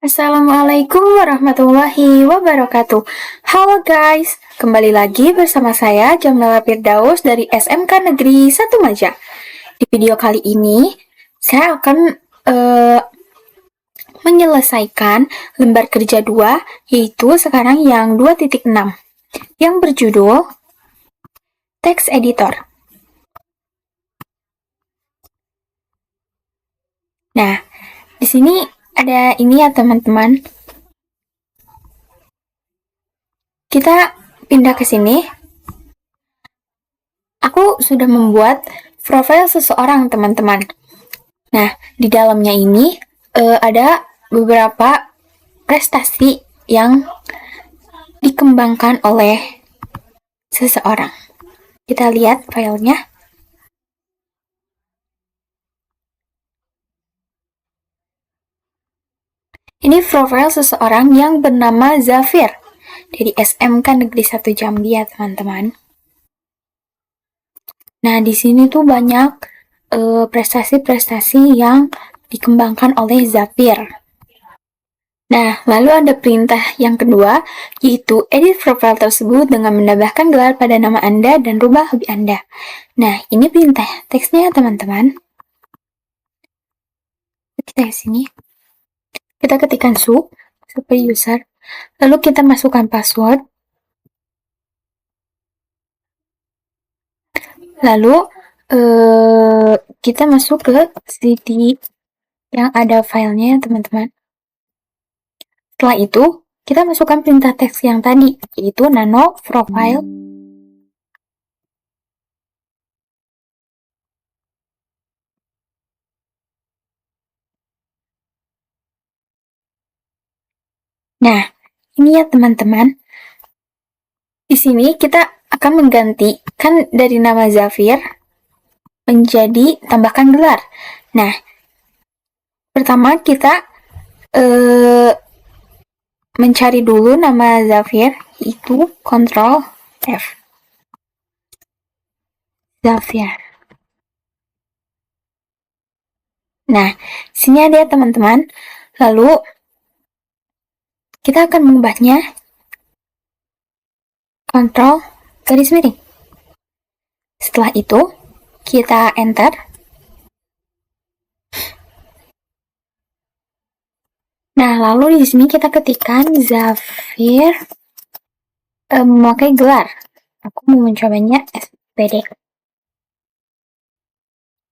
Assalamualaikum warahmatullahi wabarakatuh. Halo guys, kembali lagi bersama saya Jamila Firdaus dari SMK Negeri 1 Maja. Di video kali ini, saya akan menyelesaikan lembar kerja 2, yaitu sekarang yang 2.6, yang berjudul Text Editor. Nah, di sini ada ini ya teman-teman. Kita pindah ke sini. Aku sudah membuat profil seseorang, teman-teman. Nah, di dalamnya ini ada beberapa prestasi yang dikembangkan oleh seseorang. Kita lihat filenya. Ini profil seseorang yang bernama Zafir dari SMK Negeri 1 Jambi ya, teman-teman. Nah, di sini tuh banyak prestasi-prestasi yang dikembangkan oleh Zafir. Nah, lalu ada perintah yang kedua, yaitu edit profil tersebut dengan menambahkan gelar pada nama Anda dan rubah hobi Anda. Nah, ini perintah teksnya, teman-teman. Kita ke sini. Kita ketikkan super user, lalu kita masukkan password, lalu kita masuk ke CD yang ada filenya, teman-teman. Setelah itu, kita masukkan perintah teks yang tadi, yaitu nano profile. Nah, ini ya teman-teman. Di sini kita akan menggantikan dari nama Zafir menjadi tambahkan gelar. Nah, pertama kita mencari dulu nama Zafir, itu Ctrl F. Zafir. Nah, sini ada ya teman-teman. Lalu kita akan mengubahnya Ctrl garis miring. Setelah itu kita enter. Nah, lalu di sini kita ketikkan Zafir memakai gelar. Aku mau mencobanya SPD.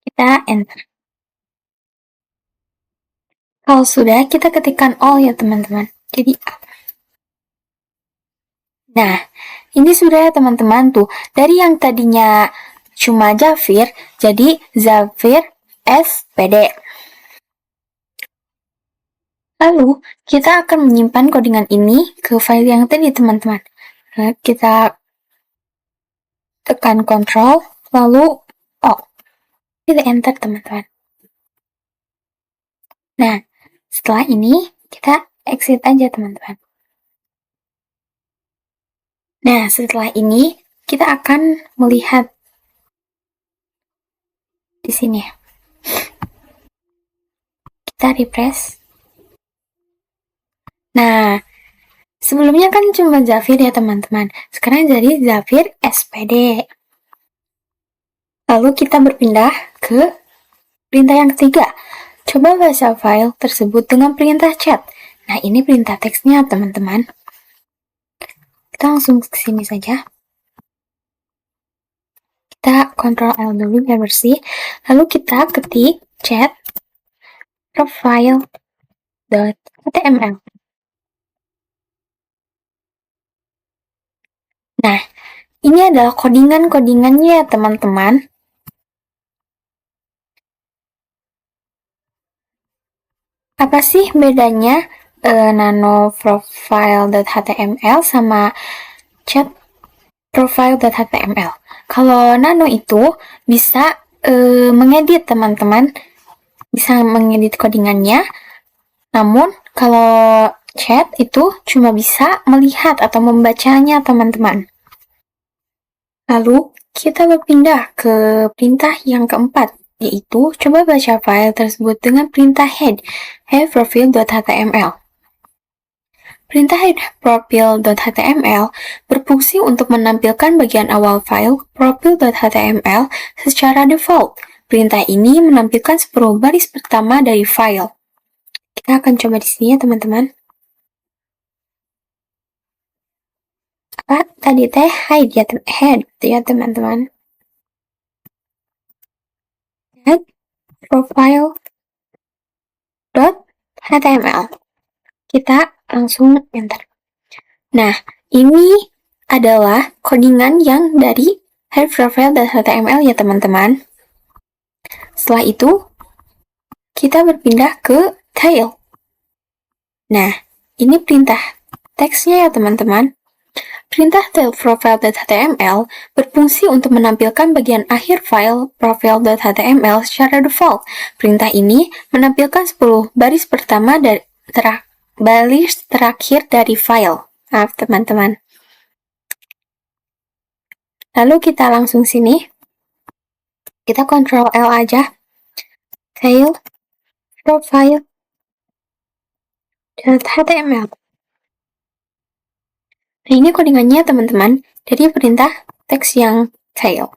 Kita enter. Kalau sudah, kita ketikkan all ya teman-teman. Jadi nah, ini sudah ya teman-teman tuh. Dari yang tadinya cuma Zafir, jadi Zafir SPD. Lalu, kita akan menyimpan codingan ini ke file yang tadi teman-teman. Nah, kita tekan Ctrl, lalu O. Kita enter teman-teman. Nah, setelah ini kita exit aja teman-teman. Nah, setelah ini kita akan melihat di sini. Kita refresh. Nah, sebelumnya kan cuma Zafir ya teman-teman. Sekarang jadi Zafir SPD. Lalu kita berpindah ke perintah yang ketiga. Coba baca file tersebut dengan perintah chat. Nah, ini perintah teksnya teman-teman. Kita langsung ke sini saja. Kita Ctrl L dulu biar bersih. Lalu kita ketik chat profile.html. Nah, ini adalah codingan-codingannya teman-teman. Apa sih bedanya nano profile.html sama chat profile.html? Kalau nano itu bisa mengedit teman-teman, bisa mengedit codingannya. Namun kalau chat itu cuma bisa melihat atau membacanya teman-teman. Lalu kita berpindah ke perintah yang keempat, yaitu coba baca file tersebut dengan perintah head profile.html. Perintah headProfile.html berfungsi untuk menampilkan bagian awal file profile.html secara default. Perintah ini menampilkan separuh baris pertama dari file. Kita akan coba di sini ya teman-teman. Apa tadi teh head ya teman-teman. Head profile.html. Kita langsung enter. Nah, ini adalah codingan yang dari headProfile.html ya teman-teman. Setelah itu, kita berpindah ke tail. Nah, ini perintah teksnya ya teman-teman. Perintah tailProfile.html berfungsi untuk menampilkan bagian akhir file profile.html secara default. Perintah ini menampilkan 10 baris pertama dari baris terakhir dari file. Maaf teman-teman. Lalu kita langsung sini. Kita Ctrl L aja. Tail profile.html. Nah, ini codingannya teman-teman dari perintah teks yang tail.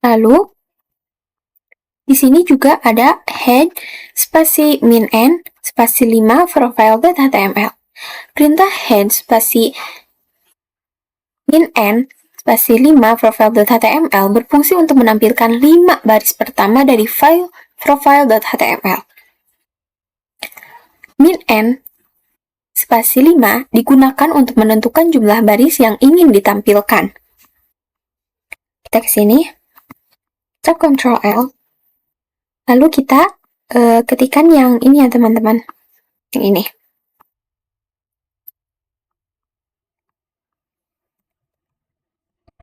Lalu di sini juga ada head spasi min n spasi 5 profile.html. Perintah head spasi min n spasi 5 profile.html berfungsi untuk menampilkan 5 baris pertama dari file profile.html. Min n spasi 5 digunakan untuk menentukan jumlah baris yang ingin ditampilkan. Kita ke sini, kita Ctrl L, lalu kita ketikkan yang ini ya teman-teman, yang ini.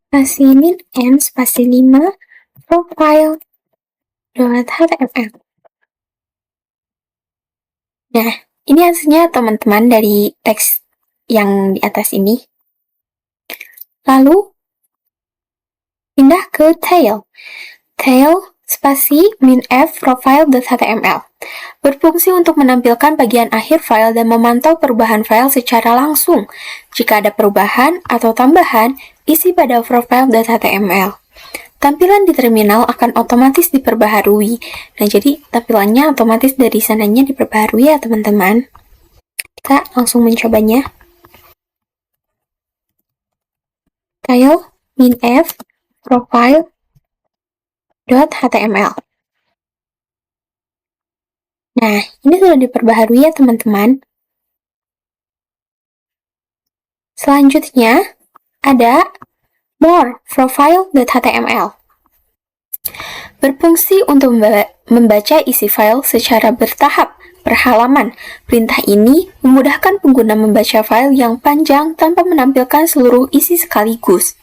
Spasi min n spasi 5 profile.html. Nah, ini hasilnya teman-teman dari teks yang di atas ini. Lalu pindah ke tail. Tail spasi min f profile.html berfungsi untuk menampilkan bagian akhir file dan memantau perubahan file secara langsung. Jika ada perubahan atau tambahan, isi pada profile.html. Tampilan di terminal akan otomatis diperbaharui. Nah, jadi tampilannya otomatis dari sananya diperbaharui ya teman-teman. Kita langsung mencobanya. Tail min f profile.html. Nah, ini sudah diperbaharui ya teman-teman. Selanjutnya, ada more profile.html. Berfungsi untuk membaca isi file secara bertahap per halaman. Perintah ini memudahkan pengguna membaca file yang panjang tanpa menampilkan seluruh isi sekaligus.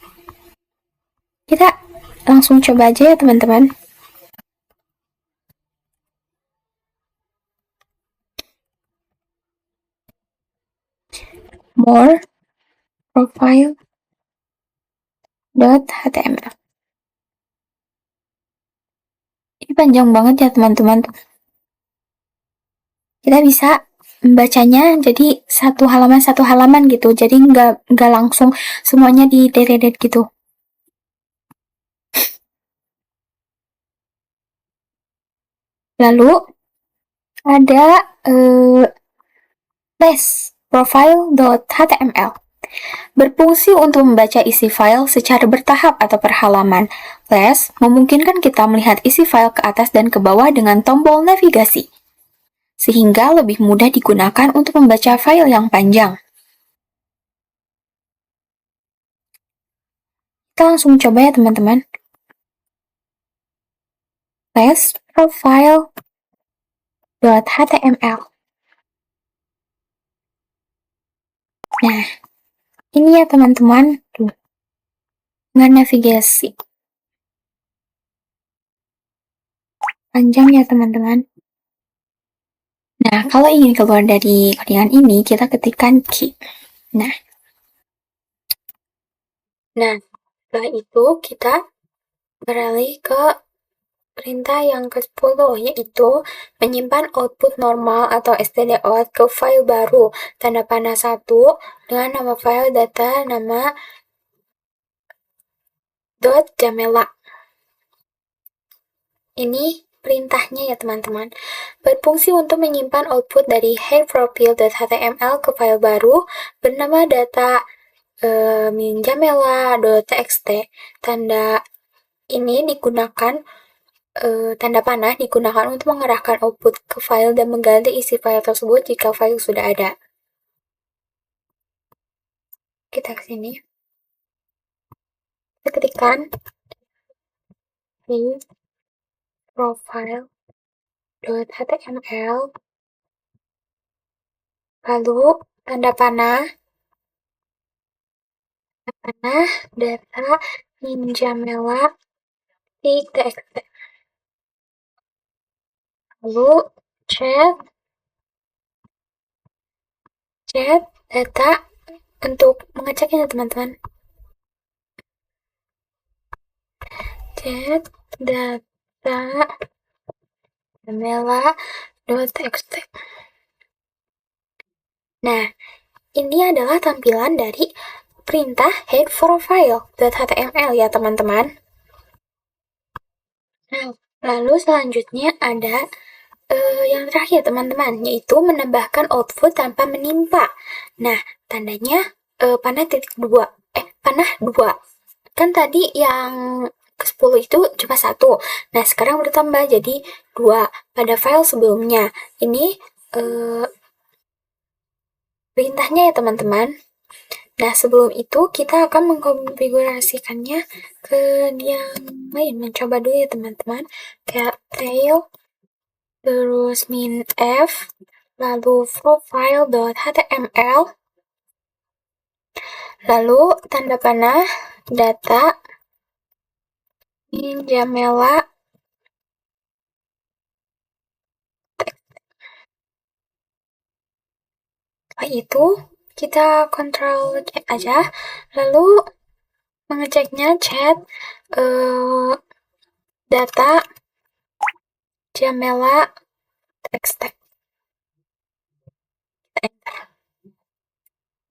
Kita langsung coba aja ya teman-teman. More profile.html. Ini panjang banget ya teman-teman. Kita bisa membacanya jadi satu halaman gitu. Jadi nggak langsung semuanya di delete gitu. Lalu ada less profile.html. Berfungsi untuk membaca isi file secara bertahap atau per halaman. Less memungkinkan kita melihat isi file ke atas dan ke bawah dengan tombol navigasi, sehingga lebih mudah digunakan untuk membaca file yang panjang. Kita langsung coba ya teman-teman. Less profile.html. Nah, ini ya teman-teman, dengan navigasi. Panjang ya teman-teman. Nah, kalau ingin keluar dari codingan ini, kita ketikkan key. Nah, setelah itu kita beralih ke perintah yang ke-10 yaitu menyimpan output normal atau stdout ke file baru tanda panah 1 dengan nama file data nama .jamela. Ini perintahnya ya teman-teman. Berfungsi untuk menyimpan output dari headprofile.html ke file baru bernama data jamela.txt. Tanda ini digunakan tanda panah digunakan untuk mengarahkan output ke file dan mengganti isi file tersebut jika file sudah ada. Kita ke sini. Kita ketikkan di profile.html lalu tanda panah data jamela.txt lalu chat data untuk mengeceknya teman-teman. Chat data jamela.txt. Nah, ini adalah tampilan dari perintah headprofile.html ya teman-teman. Nah, lalu selanjutnya ada yang terakhir teman-teman, yaitu menambahkan output tanpa menimpa. Nah, tandanya panah titik 2. Panah 2. Kan tadi yang ke-10 itu cuma 1. Nah, sekarang bertambah jadi 2 pada file sebelumnya. Ini perintahnya ya teman-teman. Nah, sebelum itu kita akan mengkonfigurasikannya ke yang lain. Mencoba dulu ya teman-teman. Kayak tail, terus -f, lalu profile.html, lalu tanda panah, data, jamela, setelah itu kita kontrol cek aja, lalu mengeceknya chat data jamela txt.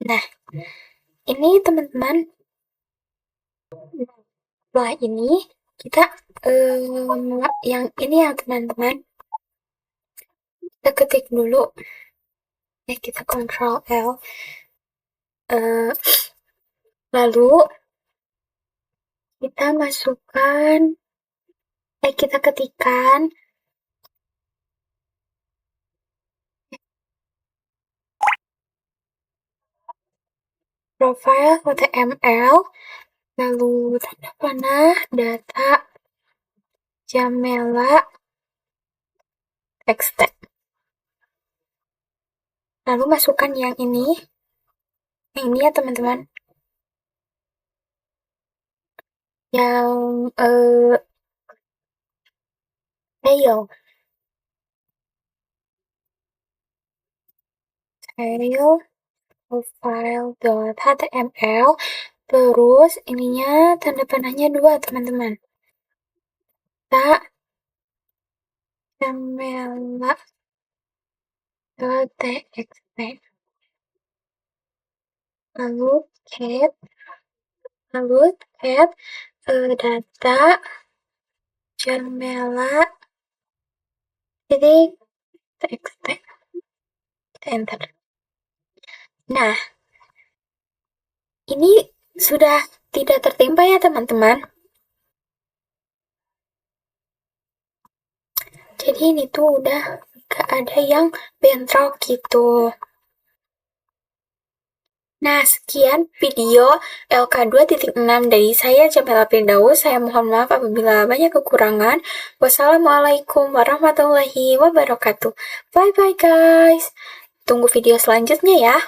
Nah, ini teman-teman. Setelah ini kita yang ini ya teman-teman. Kita ketik dulu. Kita Ctrl L. Lalu kita masukkan, kita ketikkan profile.html, lalu tanda panah, data, jamela, txt. Lalu masukkan yang ini ya teman-teman. Yang tail profile.html, terus ininya tanda panahnya 2 teman-teman. Data jamela.txt, lalu cat data jamela.txt. Kita enter. Nah, ini sudah tidak tertimpa ya teman-teman. Jadi ini tuh udah gak ada yang bentrok gitu. Nah, sekian video LK2.6 dari saya, Jamela Firdaus. Saya mohon maaf apabila banyak kekurangan. Wassalamualaikum warahmatullahi wabarakatuh. Bye-bye guys. Tunggu video selanjutnya ya.